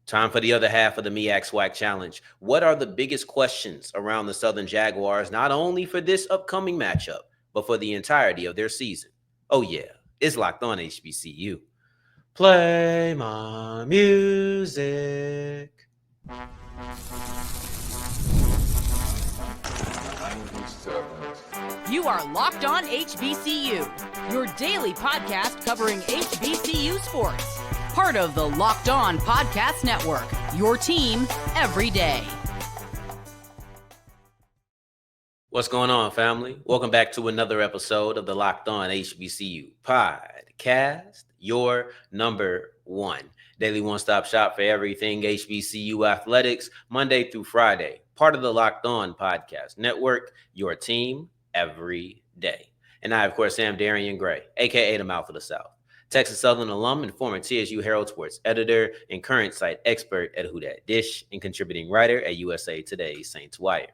Time for the other half of the MEAC Swag Challenge. What are the biggest questions around the Southern Jaguars, not only for this upcoming matchup, but for the entirety of their season? Oh, yeah, it's Locked On HBCU. Play my music. You are Locked On HBCU, your daily podcast covering HBCU sports. Part of the Locked On Podcast Network, your team every day. What's going on, family? Welcome back to another episode of the Locked On HBCU podcast, your number one daily one-stop shop for everything HBCU athletics, Monday through Friday. Part of the Locked On Podcast Network, your team every day. And I, of course, am Darrion Gray, a.k.a. the Mouth of the South. Texas Southern alum and former TSU Herald Sports editor and current site expert at Who Dat Dish and contributing writer at USA Today's Saints Wire.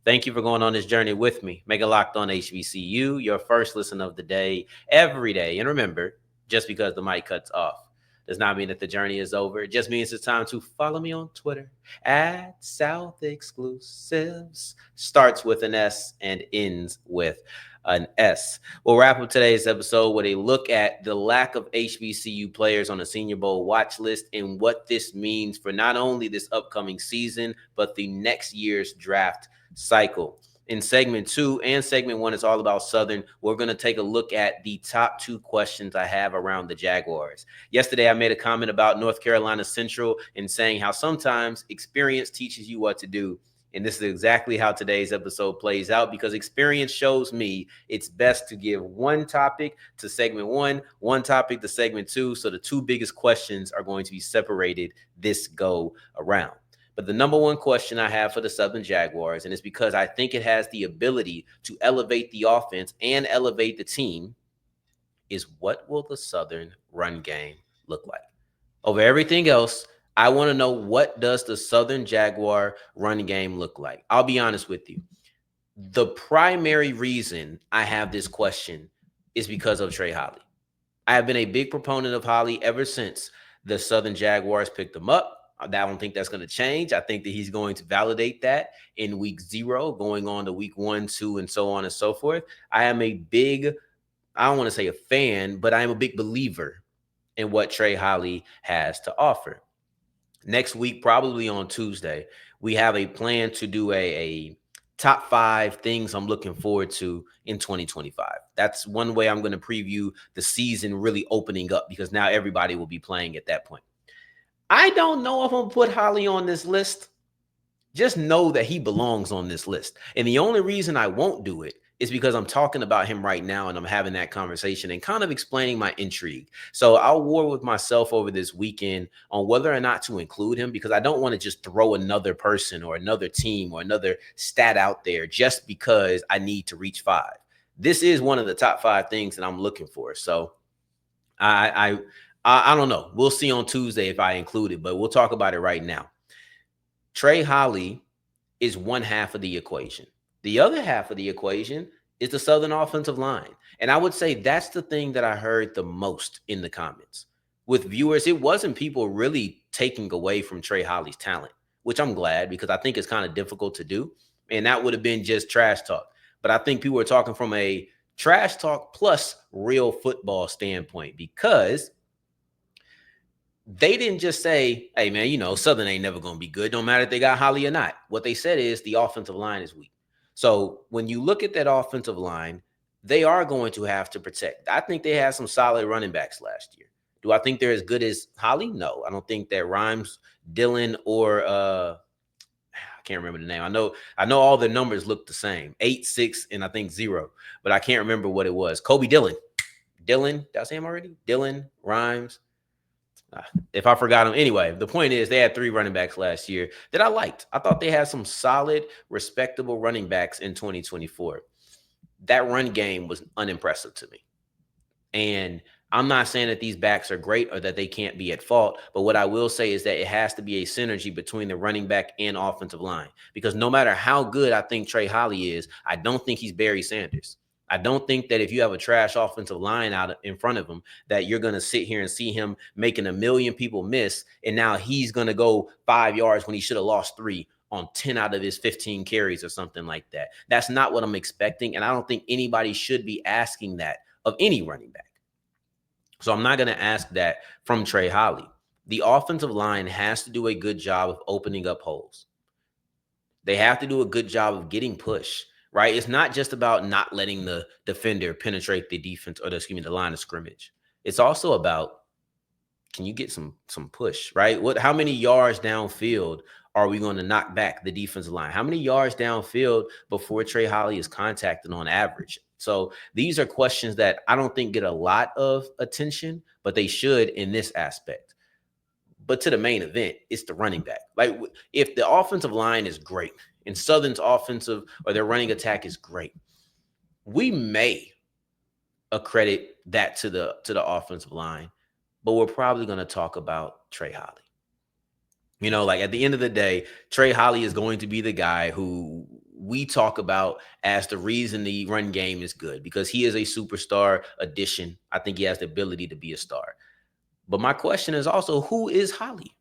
Thank you for going on this journey with me. Make it Locked On HBCU your first listen of the day, every day. And remember, just because the mic cuts off does not mean that the journey is over. It just means it's time to follow me on Twitter at South Exclusives. Starts with an S and ends with an S. We'll wrap up today's episode with a look at the lack of HBCU players on the Senior Bowl watch list and what this means for not only this upcoming season, but the next year's draft cycle. In segment 2 and segment 1, it's all about Southern. We're going to take a look at the top 2 questions I have around the Jaguars. Yesterday, I made a comment about North Carolina Central and saying how sometimes experience teaches you what to do. And this is exactly how today's episode plays out, because experience shows me it's best to give one topic to segment 1, one topic to segment 2. So the 2 biggest questions are going to be separated this go around. But the number one question I have for the Southern Jaguars, and it's because I think it has the ability to elevate the offense and elevate the team, is what will the Southern run game look like? Over everything else, I want to know, what does the Southern Jaguar run game look like? I'll be honest with you. The primary reason I have this question is because of Trey Holly. I have been a big proponent of Holly ever since the Southern Jaguars picked him up. I don't think that's going to change. I think that he's going to validate that in week 0, going on to week 1, 2, and so on and so forth. I am a big, I don't want to say a fan, but I am a big believer in what Trey Holly has to offer. Next week, probably on Tuesday, we have a plan to do a top 5 things I'm looking forward to in 2025. That's one way I'm going to preview the season really opening up, because now everybody will be playing at that point. I don't know if I'm going to put Holly on this list. Just know that he belongs on this list. And the only reason I won't do it is because I'm talking about him right now and I'm having that conversation and kind of explaining my intrigue. So I'll war with myself over this weekend on whether or not to include him, because I don't want to just throw another person or another team or another stat out there just because I need to reach 5. This is one of the top 5 things that I'm looking for. So I don't know. We'll see on Tuesday if I include it, but we'll talk about it right now. Trey Holly is one half of the equation. The other half of the equation is the Southern offensive line. And I would say that's the thing that I heard the most in the comments. With viewers, it wasn't people really taking away from Trey Holly's talent, which I'm glad, because I think it's kind of difficult to do. And that would have been just trash talk. But I think people were talking from a trash talk plus real football standpoint, because they didn't just say, hey, man, Southern ain't never going to be good, no matter if they got Holly or not. What they said is the offensive line is weak. So when you look at that offensive line, they are going to have to protect. I think they had some solid running backs last year. Do I think they're as good as Holly? No, I don't think that Rhymes, Dylan, or I can't remember the name. I know all the numbers look the same, 8, 6, and I think 0, but I can't remember what it was. Kobe Dylan, did I say him already? Dylan, Rhymes. If I forgot him. Anyway, the point is they had 3 running backs last year that I liked. I thought they had some solid, respectable running backs in 2024. That run game was unimpressive to me. And I'm not saying that these backs are great or that they can't be at fault, but what I will say is that it has to be a synergy between the running back and offensive line, because no matter how good I think Trey Holly is, I don't think he's Barry Sanders. I don't think that if you have a trash offensive line out in front of him, that you're going to sit here and see him making a million people miss, and now he's going to go 5 yards when he should have lost 3 on 10 out of his 15 carries or something like that. That's not what I'm expecting, and I don't think anybody should be asking that of any running back. So I'm not going to ask that from Trey Holly. The offensive line has to do a good job of opening up holes. They have to do a good job of getting push, right? It's not just about not letting the defender penetrate the defense or the line of scrimmage. It's also about, can you get some push, right? How many yards downfield are we going to knock back the defensive line? How many yards downfield before Trey Holly is contacted on average? So these are questions that I don't think get a lot of attention, but they should in this aspect. But to the main event, it's the running back. Like, if the offensive line is great and Southern's offensive or their running attack is great, we may accredit that to the offensive line, but we're probably going to talk about Trey Holly. Like, at the end of the day, Trey Holly is going to be the guy who we talk about as the reason the run game is good, because he is a superstar addition. I think he has the ability to be a star. But my question is also, who is Holly,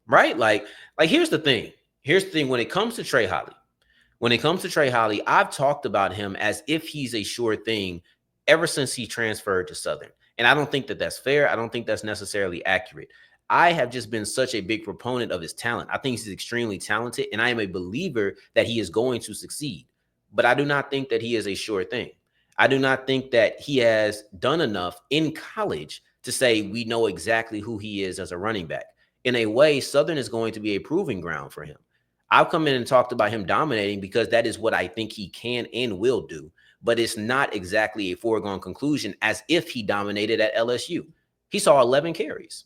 right? Like here's the thing. When it comes to Trey Holly, I've talked about him as if he's a sure thing ever since he transferred to Southern. And I don't think that that's fair. I don't think that's necessarily accurate. I have just been such a big proponent of his talent. I think he's extremely talented, and I am a believer that he is going to succeed. But I do not think that he is a sure thing. I do not think that he has done enough in college to say we know exactly who he is as a running back. In a way, Southern is going to be a proving ground for him. I've come in and talked about him dominating because that is what I think he can and will do. But it's not exactly a foregone conclusion as if he dominated at LSU. He saw 11 carries.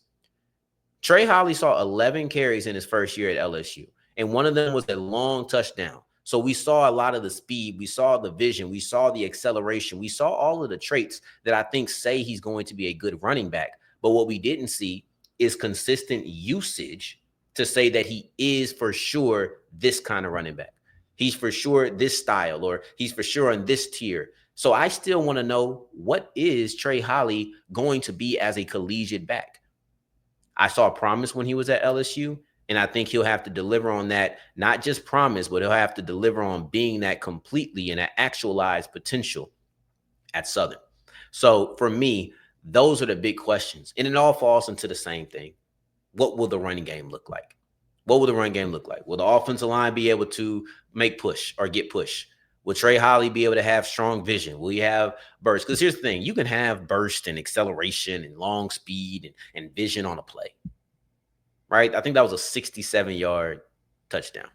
Trey Holly saw 11 carries in his first year at LSU, and one of them was a long touchdown. So we saw a lot of the speed, we saw the vision, we saw the acceleration, we saw all of the traits that I think say he's going to be a good running back. But what we didn't see is consistent usage to say that he is for sure this kind of running back. He's for sure this style, or he's for sure on this tier. So I still want to know, what is Trey Holly going to be as a collegiate back? I saw promise when he was at LSU. And I think he'll have to deliver on that, not just promise, but he'll have to deliver on being that completely and that actualized potential at Southern. So for me, those are the big questions. And it all falls into the same thing. What will the running game look like? What will the run game look like? Will the offensive line be able to make push or get push? Will Trey Holly be able to have strong vision? Will he have burst? Because here's the thing. You can have burst and acceleration and long speed and vision on a play. Right? I think that was a 67-yard touchdown.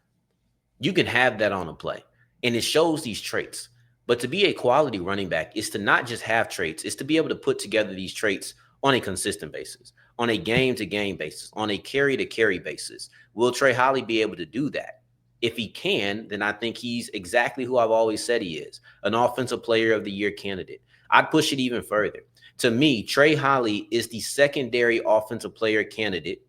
You can have that on a play, and it shows these traits. But to be a quality running back is to not just have traits, it's to be able to put together these traits on a consistent basis, on a game-to-game basis, on a carry-to-carry basis. Will Trey Holly be able to do that? If he can, then I think he's exactly who I've always said he is, an Offensive Player of the Year candidate. I'd push it even further. To me, Trey Holly is the secondary offensive player candidate.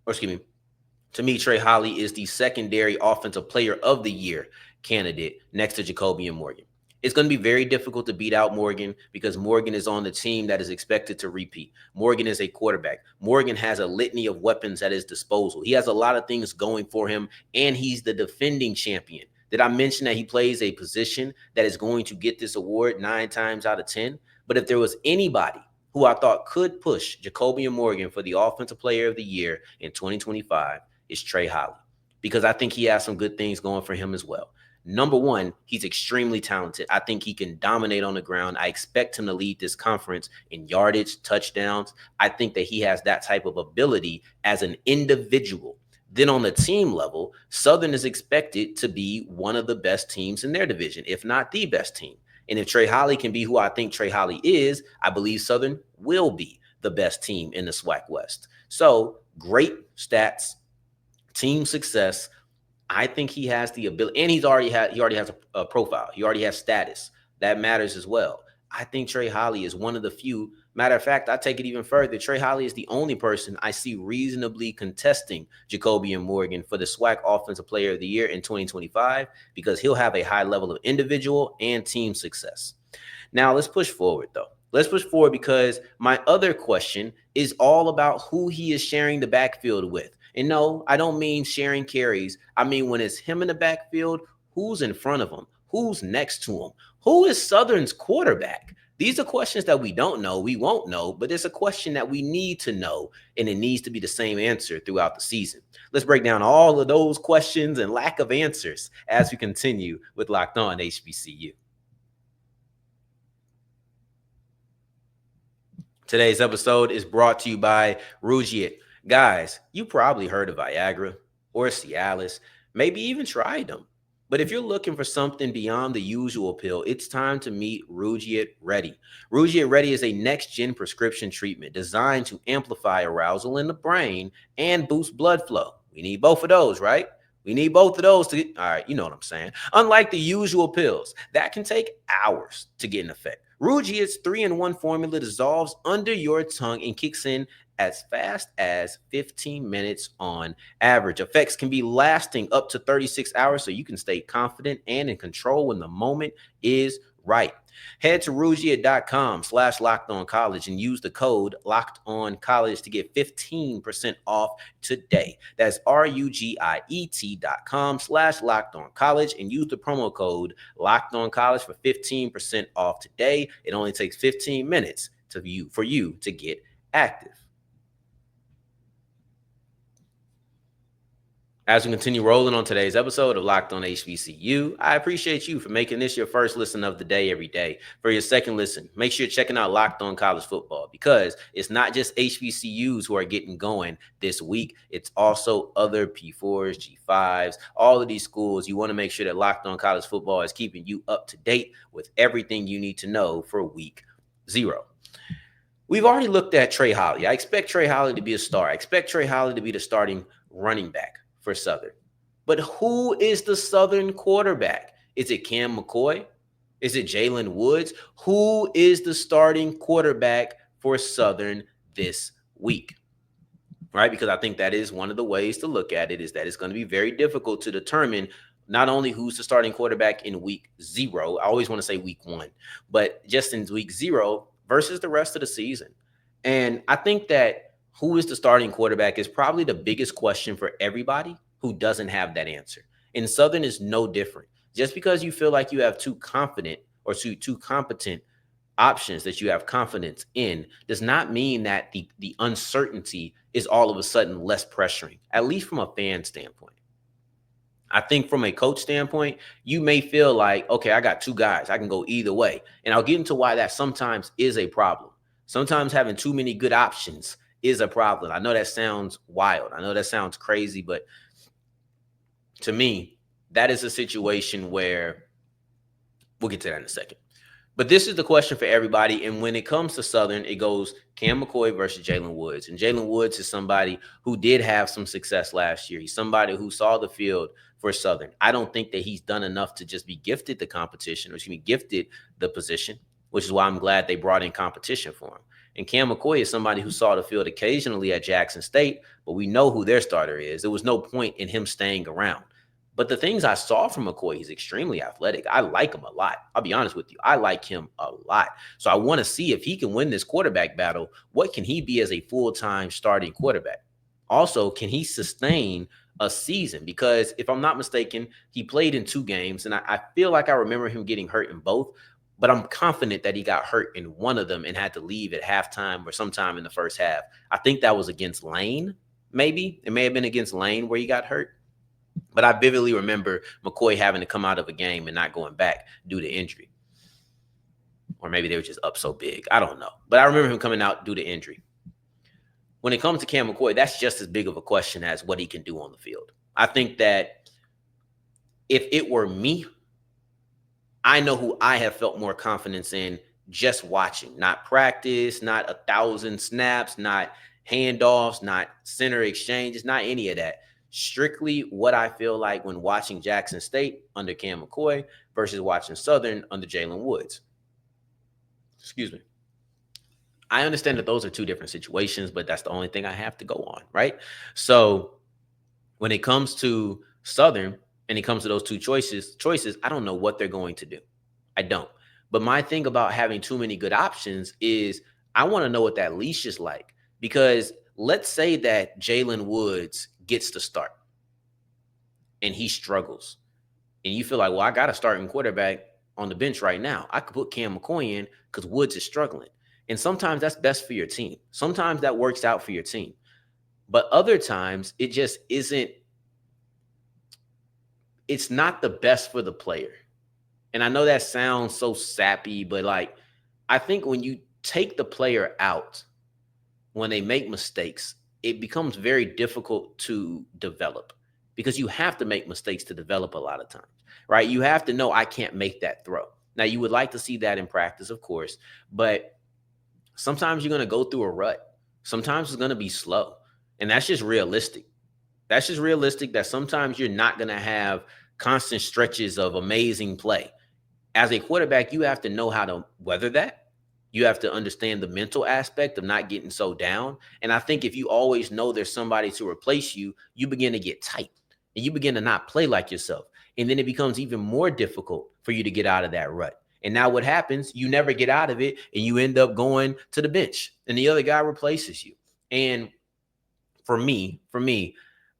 To me, Trey Holly is the secondary offensive player of the year candidate next to Jacoby and Morgan. It's going to be very difficult to beat out Morgan because Morgan is on the team that is expected to repeat. Morgan is a quarterback. Morgan has a litany of weapons at his disposal. He has a lot of things going for him, and he's the defending champion. Did I mention that he plays a position that is going to get this award 9 times out of 10? But if there was anybody who I thought could push Jacoby and Morgan for the Offensive Player of the Year in 2025, is Trey Holly, because I think he has some good things going for him as well. Number one, he's extremely talented. I think he can dominate on the ground. I expect him to lead this conference in yardage, touchdowns. I think that he has that type of ability as an individual. Then on the team level, Southern is expected to be one of the best teams in their division, if not the best team. And if Trey Holly can be who I think Trey Holly is, I believe Southern will be the best team in the SWAC West. So great stats, team success. I think he has the ability, and he already has a profile. He already has status. That matters as well. I think Trey Holly is one of the few. Matter of fact, I take it even further. Trey Holly is the only person I see reasonably contesting Jacoby and Morgan for the SWAC Offensive Player of the Year in 2025, because he'll have a high level of individual and team success. Now let's push forward though. Let's push forward because my other question is all about who he is sharing the backfield with. And no, I don't mean sharing carries. I mean when it's him in the backfield, who's in front of him? Who's next to him? Who is Southern's quarterback? These are questions that we don't know, we won't know, but it's a question that we need to know, and it needs to be the same answer throughout the season. Let's break down all of those questions and lack of answers as we continue with Locked On HBCU. Today's episode is brought to you by Rugiet. Guys, you probably heard of Viagra or Cialis, maybe even tried them. But if you're looking for something beyond the usual pill, it's time to meet Rugiet Ready. Rugiet Ready is a next-gen prescription treatment designed to amplify arousal in the brain and boost blood flow. We need both of those, right? We need both of those to get, all right, you know what I'm saying. Unlike the usual pills, that can take hours to get in effect. Rugiet's 3-in-1 formula dissolves under your tongue and kicks in as fast as 15 minutes on average. Effects can be lasting up to 36 hours, so you can stay confident and in control when the moment is right. Head to Rugiet.com/LockedOnCollege and use the code LockedOnCollege to get 15% off today. That's Rugiet.com/LockedOnCollege and use the promo code LockedOnCollege for 15% off today. It only takes 15 minutes for you to get active. As we continue rolling on today's episode of Locked On HBCU, I appreciate you for making this your first listen of the day every day. For your second listen, make sure you're checking out Locked On College Football because it's not just HBCUs who are getting going this week. It's also other P4s, G5s, all of these schools. You want to make sure that Locked On College Football is keeping you up to date with everything you need to know for week 0. We've already looked at Trey Holly. I expect Trey Holly to be a star. I expect Trey Holly to be the starting running back for Southern. But who is the Southern quarterback? Is it Cam McCoy? Is it Jalen Woods? Who is the starting quarterback for Southern this week? Right? Because I think that is one of the ways to look at it, is that it's going to be very difficult to determine not only who's the starting quarterback in week 0. I always want to say week 1, but just in week 0 versus the rest of the season. And I think that who is the starting quarterback is probably the biggest question for everybody who doesn't have that answer. And Southern is no different. Just because you feel like you have too confident or too competent options that you have confidence in does not mean that the uncertainty is all of a sudden less pressuring, at least from a fan standpoint. I think from a coach standpoint, you may feel like, okay, I got 2 guys. I can go either way. And I'll get into why that sometimes is a problem. Sometimes having too many good options is a problem. I know that sounds wild. I know that sounds crazy, but to me, that is a situation where we'll get to that in a second. But this is the question for everybody. And when it comes to Southern, it goes Cam McCoy versus Jalen Woods. And Jalen Woods is somebody who did have some success last year. He's somebody who saw the field for Southern. I don't think that he's done enough to just be gifted the competition, or be gifted the position, which is why I'm glad they brought in competition for him. And Cam McCoy is somebody who saw the field occasionally at Jackson State, but we know who their starter is. There was no point in him staying around. But the things I saw from McCoy, he's extremely athletic. I like him a lot. I'll be honest with you. I like him a lot. So I want to see if he can win this quarterback battle. What can he be as a full-time starting quarterback? Also, can he sustain a season? Because if I'm not mistaken, he played in 2 games, and I feel like I remember him getting hurt in both. But I'm confident that he got hurt in one of them and had to leave at halftime or sometime in the first half. I think that was against Lane, maybe. It may have been against Lane where he got hurt. But I vividly remember McCoy having to come out of a game and not going back due to injury. Or maybe they were just up so big. I don't know. But I remember him coming out due to injury. When it comes to Cam McCoy, that's just as big of a question as what he can do on the field. I think that if it were me, I know who I have felt more confidence in just watching, not practice, not 1,000 snaps, not handoffs, not center exchanges, not any of that. Strictly what I feel like when watching Jackson State under Cam McCoy versus watching Southern under Jalen Woods. Excuse me. I understand that those are 2 different situations, but that's the only thing I have to go on, right? So when it comes to Southern and it comes to those 2 choices, I don't know what they're going to do. I don't. But my thing about having too many good options is I want to know what that leash is like. Because let's say that Jalen Woods gets the start and he struggles. And you feel like, well, I got a starting quarterback on the bench right now. I could put Cam McCoy in because Woods is struggling. And sometimes that's best for your team. Sometimes that works out for your team. But other times it just isn't, it's not the best for the player. And I know that sounds so sappy, but like, I think when you take the player out, when they make mistakes, it becomes very difficult to develop because you have to make mistakes to develop a lot of times, right? You have to know I can't make that throw. Now, you would like to see that in practice, of course, but sometimes you're going to go through a rut. Sometimes it's going to be slow. And that's just realistic. That's just realistic that sometimes you're not going to have constant stretches of amazing play. As a quarterback, you have to know how to weather that. You have to understand the mental aspect of not getting so down. And I think if you always know there's somebody to replace you, you begin to get tight and you begin to not play like yourself. And then it becomes even more difficult for you to get out of that rut. And now what happens? You never get out of it and you end up going to the bench and the other guy replaces you. And for me,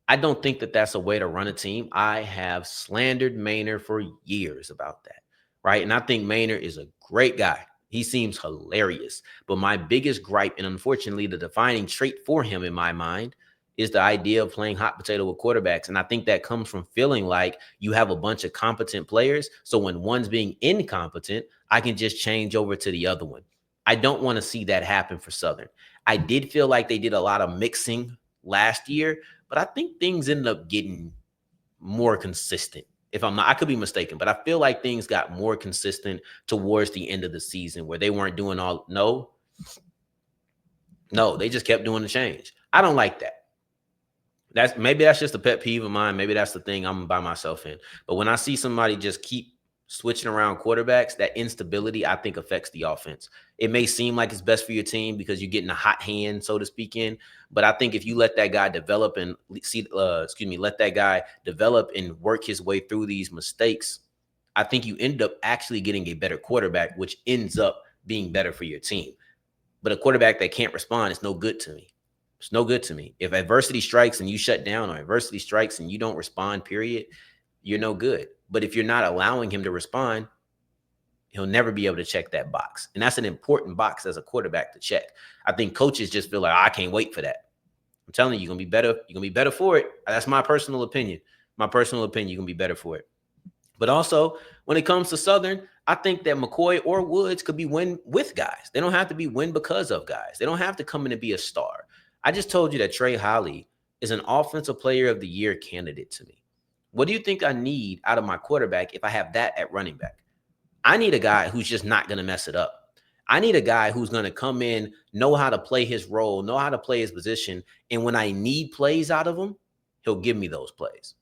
I don't think that that's a way to run a team. I have slandered Maynard for years about that, right? And I think Maynard is a great guy. He seems hilarious. But my biggest gripe, and unfortunately the defining trait for him in my mind, is the idea of playing hot potato with quarterbacks. And I think that comes from feeling like you have a bunch of competent players. So when one's being incompetent, I can just change over to the other one. I don't want to see that happen for Southern. I did feel like they did a lot of mixing last year, but I think things ended up getting more consistent. If I'm not, I could be mistaken, but I feel like things got more consistent towards the end of the season where they weren't doing all, no, they just kept doing the change. I don't like that. Maybe that's just a pet peeve of mine. Maybe that's the thing I'm by myself in. But when I see somebody just keep switching around quarterbacks, that instability, I think, affects the offense. It may seem like it's best for your team because you're getting a hot hand, so to speak, in. But I think if you let that guy develop and let that guy develop and work his way through these mistakes, I think you end up actually getting a better quarterback, which ends up being better for your team. But a quarterback that can't respond is no good to me. It's no good to me. If adversity strikes and you shut down, or adversity strikes and you don't respond, period, you're no good. But if you're not allowing him to respond, he'll never be able to check that box. And that's an important box as a quarterback to check. I think coaches just feel like, I can't wait for that. I'm telling you, you're going to be better. You're going to be better for it. That's my personal opinion. You're going to be better for it. But also, when it comes to Southern, I think that McCoy or Woods could be win with guys. They don't have to be win because of guys. They don't have to come in and be a star. I just told you that Trey Holly is an offensive player of the year candidate to me. What do you think I need out of my quarterback if I have that at running back? I need a guy who's just not going to mess it up. I need a guy who's going to come in, know how to play his role, know how to play his position. And when I need plays out of him, he'll give me those plays.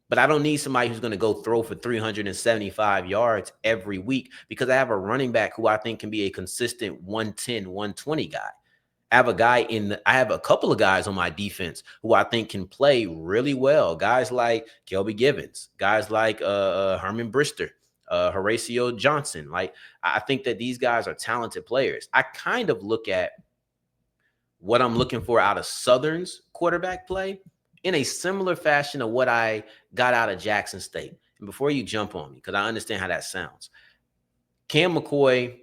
But I don't need somebody who's going to go throw for 375 yards every week because I have a running back who I think can be a consistent 110, 120 guy. I have a couple of guys on my defense who I think can play really well. Guys like Kelby Givens, guys like Herman Brister, Horatio Johnson. Like, I think that these guys are talented players. I kind of look at what I'm looking for out of Southern's quarterback play in a similar fashion of what I got out of Jackson State. And before you jump on me, because I understand how that sounds, Cam McCoy,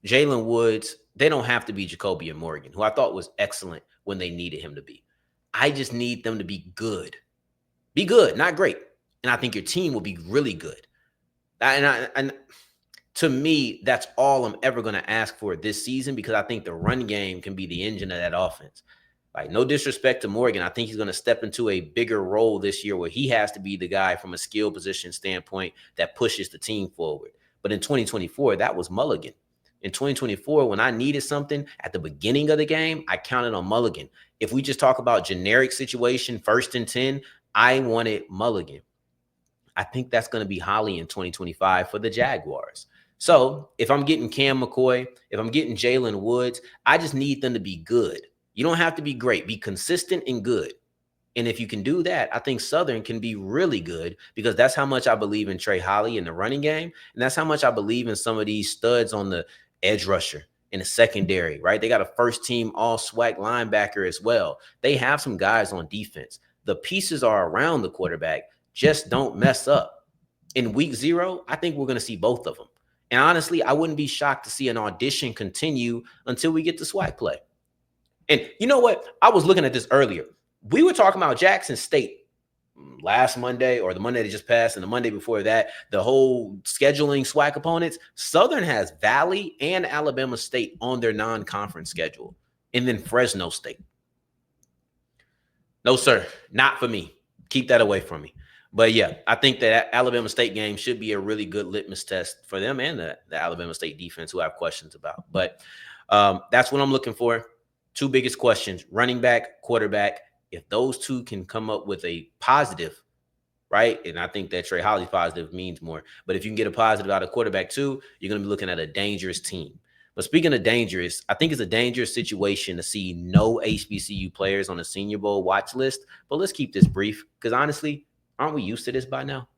Jalen Woods, they don't have to be Jacoby and Morgan, who I thought was excellent when they needed him to be. I just need them to be good. Be good, not great. And I think your team will be really good. And to me, that's all I'm ever going to ask for this season because I think the run game can be the engine of that offense. Like, no disrespect to Morgan. I think he's going to step into a bigger role this year where he has to be the guy from a skill position standpoint that pushes the team forward. But in 2024, that was Mulligan. In 2024, when I needed something at the beginning of the game, I counted on Mulligan. If we just talk about generic situation, 1st and 10, I wanted Mulligan. I think that's going to be Holly in 2025 for the Jaguars. So if I'm getting Cam McCoy, if I'm getting Jalen Woods, I just need them to be good. You don't have to be great. Be consistent and good. And if you can do that, I think Southern can be really good because that's how much I believe in Trey Holly in the running game. And that's how much I believe in some of these studs on the edge rusher in the secondary, right? They got a first team all SWAC linebacker as well. They have some guys on defense. The pieces are around the quarterback. Just don't mess up. In week 0, I think we're going to see both of them. And honestly, I wouldn't be shocked to see an audition continue until we get to SWAC play. And you know what? I was looking at this earlier. We were talking about Jackson State last Monday or the Monday that just passed and the Monday before that, the whole scheduling SWAC opponents. Southern has Valley and Alabama State on their non-conference schedule, and then Fresno State. No, sir, not for me. Keep that away from me. But yeah, I think that Alabama State game should be a really good litmus test for them and the Alabama State defense, who I have questions about. But that's what I'm looking for. 2 biggest questions: running back, quarterback. If those 2 can come up with a positive, right? And I think that Trey Holly's positive means more. But if you can get a positive out of quarterback too, you're going to be looking at a dangerous team. But speaking of dangerous, I think it's a dangerous situation to see no HBCU players on the Senior Bowl watch list. But let's keep this brief because honestly, aren't we used to this by now?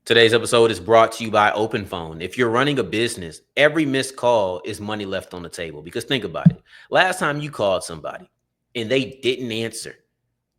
Today's episode is brought to you by OpenPhone. If you're running a business, every missed call is money left on the table. Because think about it. Last time you called somebody and they didn't answer,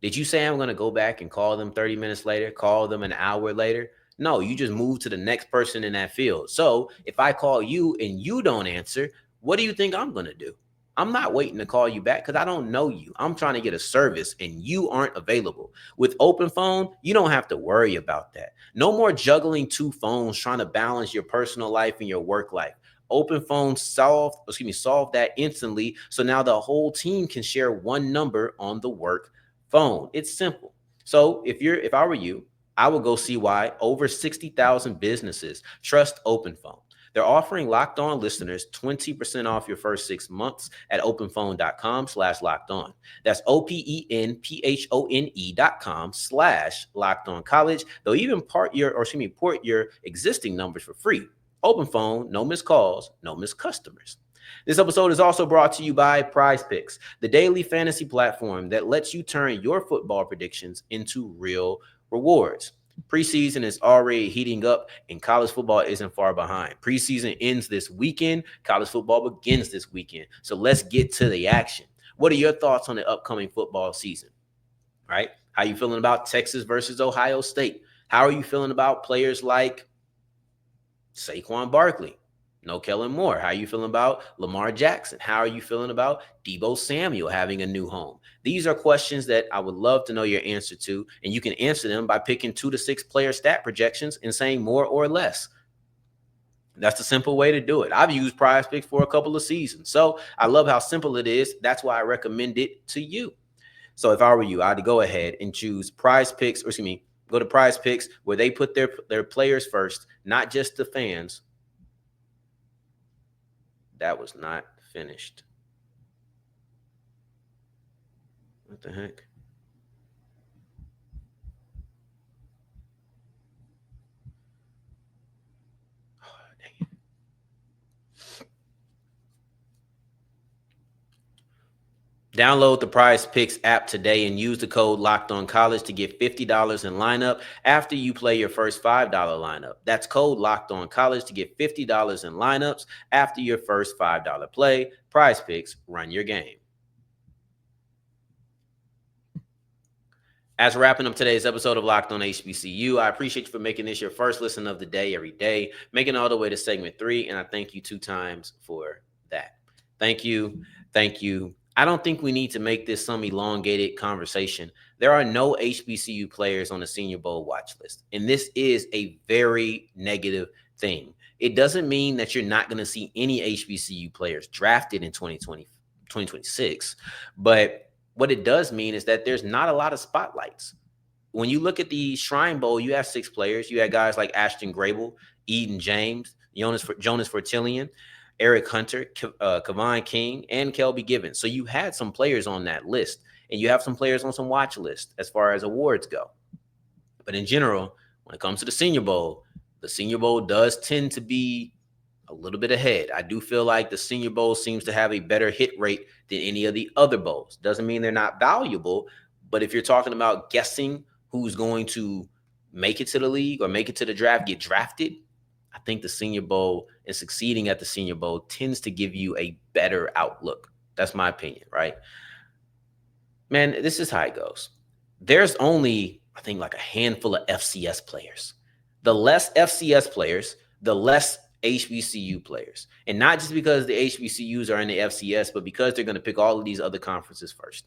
did you say I'm going to go back and call them 30 minutes later, call them an hour later? No, you just move to the next person in that field. So if I call you and you don't answer, what do you think I'm going to do? I'm not waiting to call you back because I don't know you. I'm trying to get a service and you aren't available. With OpenPhone, you don't have to worry about that. No more juggling 2 phones trying to balance your personal life and your work life. OpenPhone solved that instantly. So now the whole team can share one number on the work phone. It's simple. So if I were you, I would go see why over 60,000 businesses trust OpenPhone. They're offering Locked On listeners 20% off your first 6 months at openphone.com/locked on. That's OPENPHONE.com/locked on college. They'll even port your existing numbers for free. OpenPhone, no missed calls, no missed customers. This episode is also brought to you by PrizePicks, the daily fantasy platform that lets you turn your football predictions into real rewards. Preseason is already heating up and college football isn't far behind. Preseason ends this weekend. College football begins this weekend. So let's get to the action. What are your thoughts on the upcoming football season? Right? How are you feeling about Texas versus Ohio State? How are you feeling about players like Saquon Barkley? No Kellen Moore. How are you feeling about Lamar Jackson? How are you feeling about Deebo Samuel having a new home? These are questions that I would love to know your answer to, and you can answer them by picking 2 to 6 player stat projections and saying more or less. That's the simple way to do it. I've used PrizePicks for a couple of seasons, so I love how simple it is. That's why I recommend it to you. So if I were you, I'd go ahead and choose PrizePicks, go to PrizePicks where they put their players first, not just the fans. That was not finished. What the heck? Oh, dang it. Download the PrizePicks app today and use the code LOCKEDONCollege to get $50 in lineup after you play your first $5 lineup. That's code LOCKEDONCollege to get $50 in lineups after your first $5 play. PrizePicks, run your game. As we're wrapping up today's episode of Locked On HBCU, I appreciate you for making this your first listen of the day every day, making it all the way to segment 3, and I thank you 2 times for that. Thank you. Thank you. I don't think we need to make this some elongated conversation. There are no HBCU players on the Senior Bowl watch list, and this is a very negative thing. It doesn't mean that you're not going to see any HBCU players drafted in 2026, but what it does mean is that there's not a lot of spotlights. When you look at the Shrine Bowl, you have 6 players. You had guys like Ashton Grable, Eden James, Jonas Fortillion, Eric Hunter, Kevon King, and Kelby Gibbons. So you had some players on that list, and you have some players on some watch lists as far as awards go. But in general, when it comes to the Senior Bowl does tend to be a little bit ahead. I do feel like the Senior Bowl seems to have a better hit rate than any of the other bowls. Doesn't mean they're not valuable, but if you're talking about guessing who's going to make it to the league or make it to the draft, get drafted, I think the Senior Bowl and succeeding at the Senior Bowl tends to give you a better outlook. That's my opinion, right? Man, this is how it goes. There's only, I think, like a handful of FCS players. The less FCS players, the less HBCU players. And not just because the HBCUs are in the FCS, but because they're going to pick all of these other conferences first.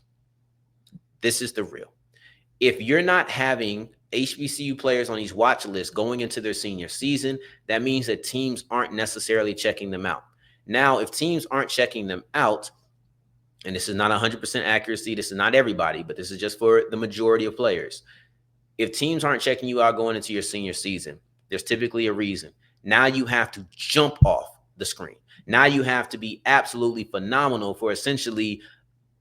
This is the real. If you're not having HBCU players on these watch lists going into their senior season, that means that teams aren't necessarily checking them out. Now, if teams aren't checking them out, and this is not 100% accuracy, this is not everybody, but this is just for the majority of players. If teams aren't checking you out going into your senior season, there's typically a reason. Now you have to jump off the screen. Now you have to be absolutely phenomenal for essentially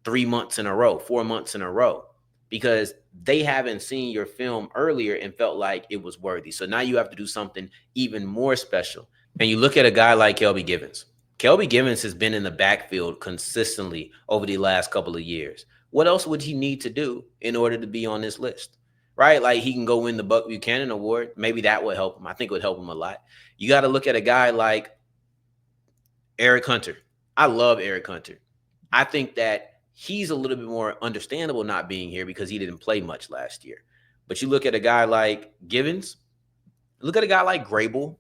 3 months in a row, 4 months in a row, because they haven't seen your film earlier and felt like it was worthy. So now you have to do something even more special. And you look at a guy like Kelby Givens. Kelby Givens has been in the backfield consistently over the last couple of years. What else would he need to do in order to be on this list? Right? Like he can go win the Buck Buchanan Award. Maybe that would help him. I think it would help him a lot. You got to look at a guy like Eric Hunter. I love Eric Hunter. I think that he's a little bit more understandable not being here because he didn't play much last year. But you look at a guy like Givens, look at a guy like Grable.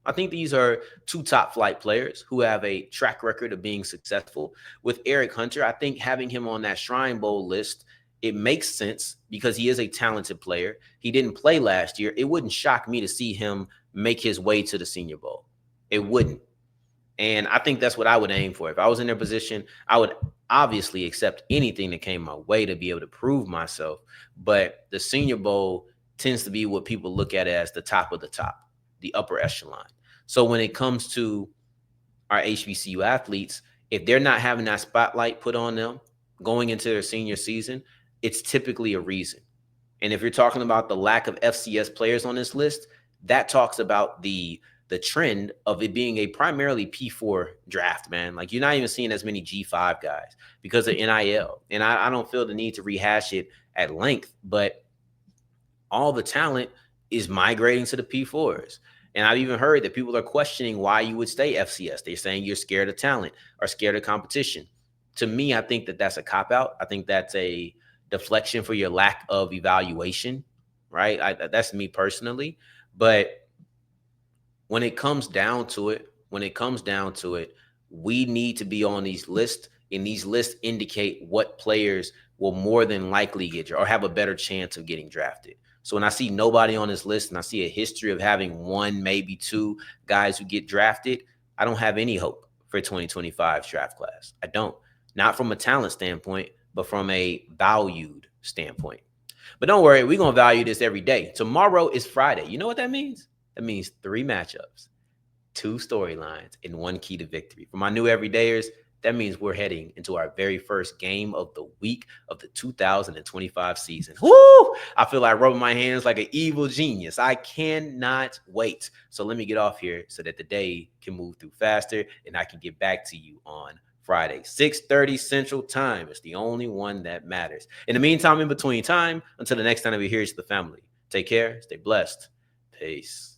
I think these are two top flight players who have a track record of being successful. With Eric Hunter, I think having him on that Shrine Bowl list, it makes sense because he is a talented player. He didn't play last year. It wouldn't shock me to see him make his way to the Senior Bowl. It wouldn't. And I think that's what I would aim for. If I was in their position, I would obviously accept anything that came my way to be able to prove myself. But the Senior Bowl tends to be what people look at as the top of the top, the upper echelon. So when it comes to our HBCU athletes, if they're not having that spotlight put on them going into their senior season, it's typically a reason. And if you're talking about the lack of FCS players on this list, that talks about the trend of it being a primarily P4 draft, man. Like you're not even seeing as many G5 guys because of NIL. And I don't feel the need to rehash it at length, but all the talent is migrating to the P4s. And I've even heard that people are questioning why you would stay FCS. They're saying you're scared of talent or scared of competition. To me, I think that that's a cop-out. I think that's a deflection for your lack of evaluation, right? That's me personally. But when it comes down to it, we need to be on these lists, and these lists indicate what players will more than likely get or have a better chance of getting drafted. So when I see nobody on this list and I see a history of having one, maybe two guys who get drafted, I don't have any hope for 2025 draft class. I don't. Not from a talent standpoint, but from a valued standpoint. But don't worry, we're going to value this every day. Tomorrow is Friday. You know what that means? That means 3 matchups, 2 storylines, and 1 key to victory. For my new everydayers, that means we're heading into our very first game of the week of the 2025 season. Woo! I feel like rubbing my hands like an evil genius. I cannot wait. So let me get off here so that the day can move through faster and I can get back to you on Friday, 6:30 Central Time. It's the only one that matters. In the meantime, in between time, until the next time we hear to the family, take care, stay blessed. Peace.